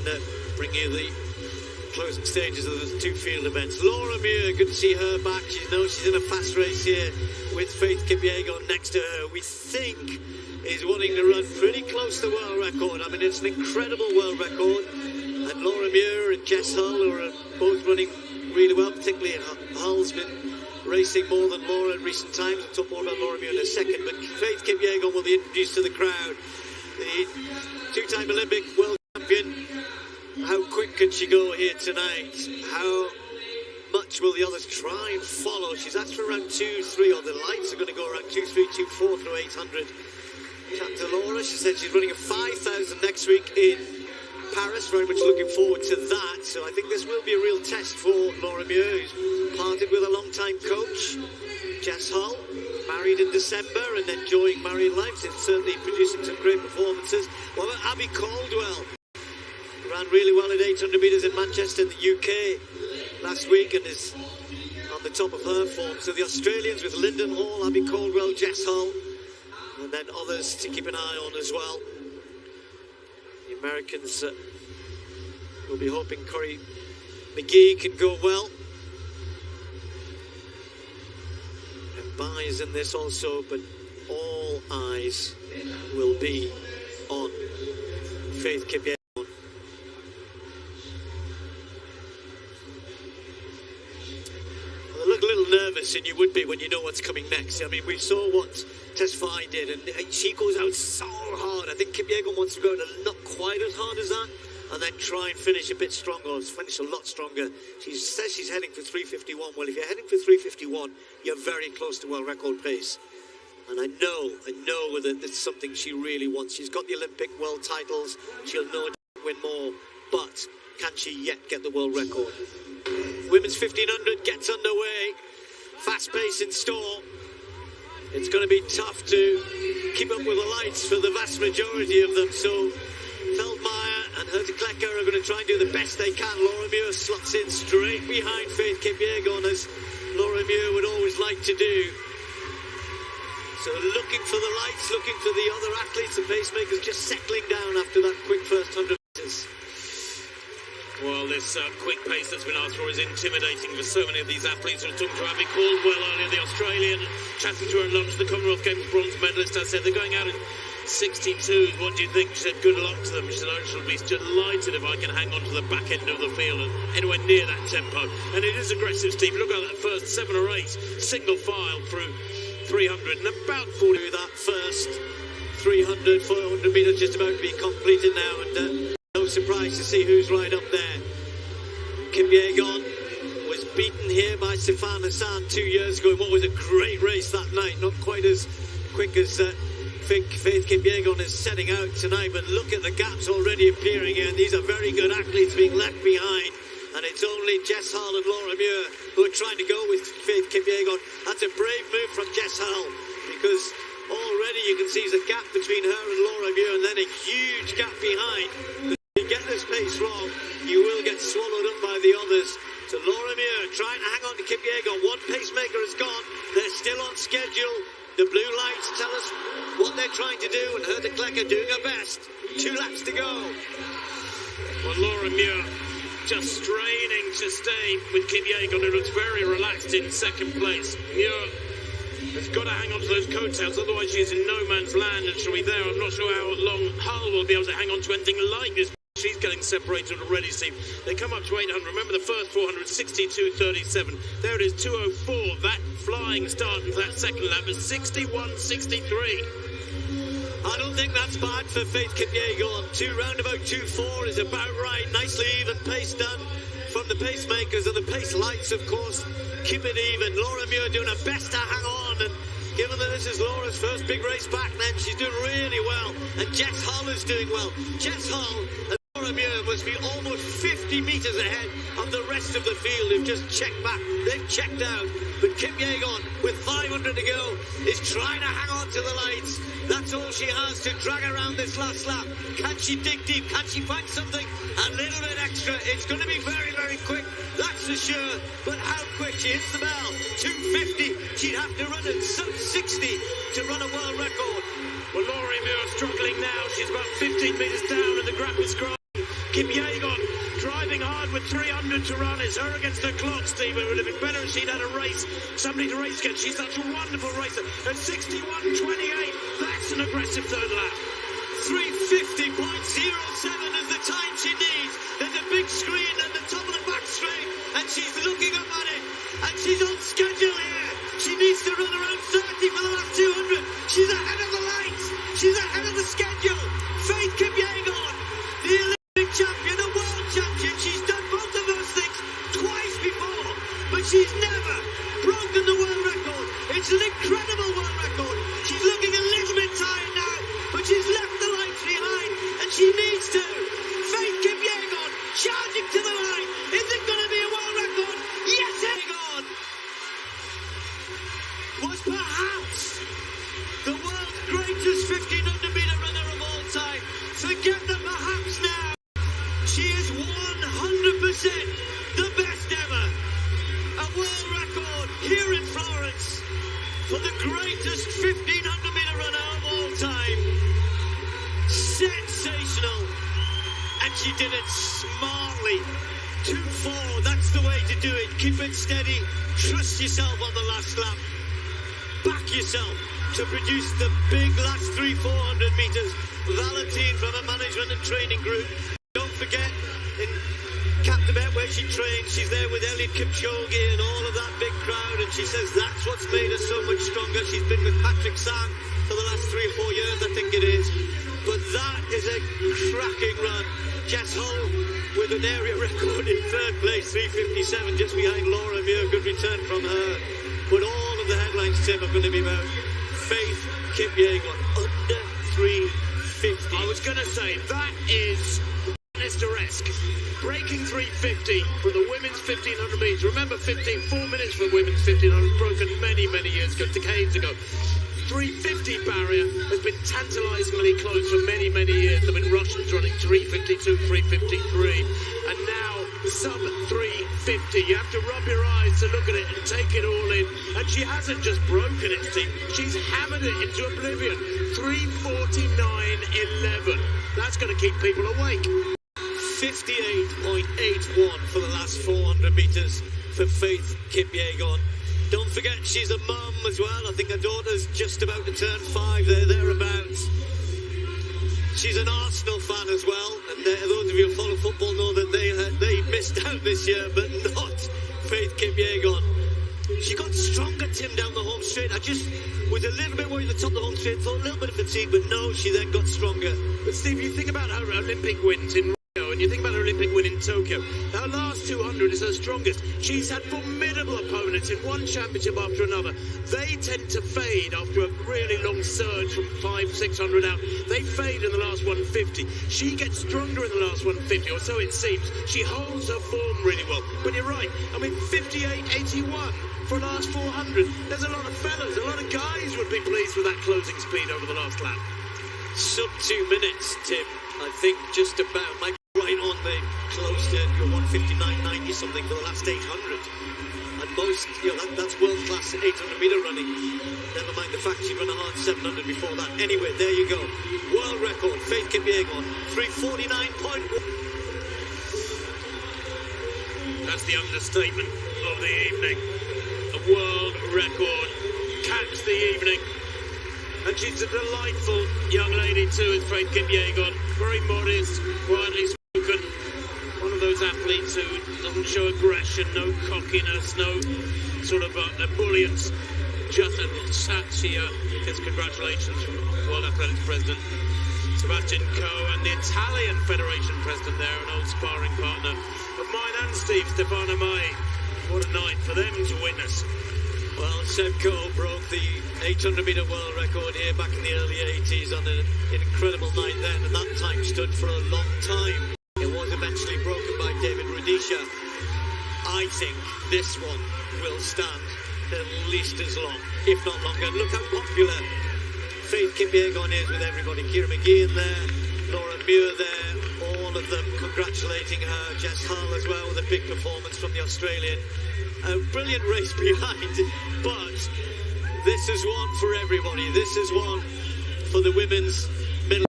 9 bring you the closing stages of the two field events. Laura Muir, good to see her back. She's in a fast race here with Faith Kipyegon next to her. We think is wanting to run pretty close to the world record. I mean, it's an incredible world record. And Laura Muir and Jess Hull, who are both running really well, particularly Hull's been racing more than Laura in recent times. We'll talk more about Laura Muir in a second. But Faith Kipyegon will be introduced to the crowd. The two-time Olympic world champion. How quick can she go here tonight? How much will the others try and follow? She's asked for around 2-3, or the lights are going to go around 2-3, 2-4 through 800. Chat to Laura, she said she's running a 5,000 next week in Paris. Very much looking forward to that. So I think this will be a real test for Laura Muir, who's parted with a long-time coach, Jess Hull, married in December and enjoying married life. She's certainly producing some great performances. What about Abby Caldwell? Ran really well at 800 metres in Manchester in the UK last week and is on the top of her form. So the Australians with Lyndon Hall, Abby Caldwell, Jess Hull, and then others to keep an eye on as well. The Americans will be hoping Corey McGee can go well. And Bai is in this also, but all eyes will be on Faith Kipyegon. Nervous, and you would be when you know what's coming next. I mean, we saw what Tesfaye did, and she goes out so hard. I think Kipyegon wants to go out not quite as hard as that, and then try and finish a bit stronger, finish a lot stronger. She says she's heading for 3:51. Well, if you're heading for 3:51, you're very close to world record pace. And I know that it's something she really wants. She's got the Olympic world titles. She'll know to win more, but can she yet get the world record? Women's 1500 gets underway. Fast pace in store. It's going to be tough to keep up with the lights for the vast majority of them. So Feldmeyer and Herta Klecker are going to try and do the best they can. Laura Muir slots in straight behind Faith Kipyegon, as Laura Muir would always like to do. So looking for the lights, looking for the other athletes, the pacemakers just settling down after that quick first 100 meters. Well, this quick pace that's been asked for is intimidating for so many of these athletes. I was talking to Abby Caldwell earlier, the Australian, chatting to her at lunch, the Commonwealth Games bronze medalist. I said, they're going out in 62. What do you think? She said, good luck to them. She said, I shall be delighted if I can hang on to the back end of the field and anywhere near that tempo. And it is aggressive, Steve. Look at that first 7 or 8 single file through 300 and about 40. That first 300, 400 metres just about to be completed now, and no surprise to see who's right up there. Kipyegon was beaten here by Sifan Hassan 2 years ago in what was a great race that night. Not quite as quick as Faith Kipyegon is setting out tonight, but look at the gaps already appearing here. These are very good athletes being left behind, and it's only Jess Hull and Laura Muir who are trying to go with Faith Kipyegon. That's a brave move from Jess Hull, because already you can see there's a gap between her and Laura Muir, and then a huge gap behind. If you get this pace wrong, you will get swallowed up by the others. So Laura Muir trying to hang on to Kipyegon. One pacemaker has gone. They're still on schedule. The blue lights tell us what they're trying to do, and Herta Klecker doing her best. 2 laps to go. Well, Laura Muir just straining to stay with Kipyegon, who looks very relaxed in second place. Muir has got to hang on to those coattails, otherwise she's in no man's land, and she'll be there. I'm not sure how long Hull will be able to hang on to anything like this. She's getting separated already, Steve. They come up to 800. Remember the first 400, 62.37. There it is, 2:04. That flying start into that second lap is 61.63. I don't think that's bad for Faith Kipyegon. Round about 2:04 is about right. Nicely even pace done from the pacemakers, and the pace lights, of course, keep it even. Laura Muir doing her best to hang on, and given that this is Laura's first big race back, then she's doing really well. And Jess Hull is doing well. Jess Hull and Laura Muir must be almost 50 metres ahead of the rest of the field who've just checked back. They've checked out. But Kipyegon, with 500 to go, is trying to hang on to the lights. That's all she has to drag around this last lap. Can she dig deep? Can she find something a little bit extra? It's going to be very, very quick, that's for sure. But how quick? She hits the bell. 2:50. She'd have to run at sub 60 to run a world record. Well, Laura Muir struggling now. She's about 15 metres down, and the graph is growing. Kipyegon driving hard with 300 to run. It's her against the clock, Steve. It would have been better if she'd had a race, somebody to race against. She's such a wonderful racer. At 61.28, that's an aggressive third lap. 350.07 is the time she needs. There's a big screen at the top of the back straight, and she's looking up at it, and she's on schedule here. She needs to run around 30 for the last 200. She's ahead of the lights. She's ahead of the schedule. Faith Kipyegon, the Olympic champion, a world champion. She's done both of those things twice before, but she's never broken the world record. It's an incredible world record. She's looking a little bit tired now, but she's left the lights behind, and she needs to. Faith Kipyegon charging to the line. Is it going to be a world record? Yes, Kipyegon was perhaps the world's greatest 1500 meter runner of all time. Forget the perhaps now. She is 100% the best ever. A world record here in Florence for the greatest 1500 meter runner of all time. Sensational. And she did it smartly. 2-4, that's the way to do it. Keep it steady. Trust yourself on the last lap. Back yourself to produce the big last 300-400 meters. Valentine from a management and training group. Don't forget, in Captivate where she trains, she's there with Eliud Kipchoge and all of that big crowd, and she says that's what's made her so much stronger. She's been with Patrick Sang for the last 3 or 4 years, I think it is. But that is a cracking run. Jess Hull with an area record in third place, 3:57, just behind Laura Muir. Good return from her. But all of the headlines, Tim, are going to be about Faith Kipyegon under 3:50. I was going to say, that is Esther-esque. Breaking 3:50 for the women's 1500 metres. Remember, 4 minutes for women's 1500, broken many, many years ago, decades ago. 3:50 barrier has been tantalisingly close for many, many years. There have been Russians running 3:52, 3:53, and now sub 3:50. You have to rub your eyes to look at it and take it all in. And she hasn't just broken it, Steve. She's hammered it into oblivion. 3:49.11. That's going to keep people awake. 58.81 for the last 400 metres for Faith Kipyegon. Don't forget, she's a mum as well. I think her daughter's just about to turn 5 there, thereabouts. She's an Arsenal fan as well, and those of you who follow football know that they missed out this year, but not Faith Kipyegon. She got stronger, Tim, down the home straight. I just was a little bit worried at the top of the home straight, thought a little bit of fatigue, but no, she then got stronger. But Steve, you think about her Olympic wins in Rio, and you think about her Olympic win in Tokyo. Her last 200 is her strongest. She's had formidable opponents in one championship after another. They tend to fade after a really long surge from 500-600 out. They fade in the last 150. She gets stronger in the last 150, or so it seems. She holds her form really well. But you're right. I mean, 58.81 for last 400. There's a lot of fellas, a lot of guys would be pleased with that closing speed over the last lap. Sub 2 minutes, Tim. I think just about. Might be right on the close to 159.90 something for the last 800. And most, that's world-class 800-meter running. Never mind the fact she'd run a hard 700 before that. Anyway, there you go. World record, Faith Kipyegon, 3:49.1. That's the understatement of the evening. A world record caps the evening. And she's a delightful young lady too, is Faith Kipyegon. Very modest, quietly spoken. One of those athletes who doesn't show aggression, no cockiness, no sort of ebullience. Just a she gets congratulations from World Athletics President Sebastian Coe and the Italian Federation President there, an old sparring partner of mine and Steve, Stefano Mai. What a night for them to witness. Well, Seb Coe broke the 800-meter world record here back in the early 80s on an incredible night then, and that time stood for a long time. It was eventually broken by David Rudisha. I think this one will stand at least as long, if not longer. Look how popular Faith Kipyegon is with everybody. Kira McGeehan there, Laura Muir there, all of them congratulating her. Jess Hull as well with a big performance from the Australian. A brilliant race behind, but this is one for everybody. This is one for the women's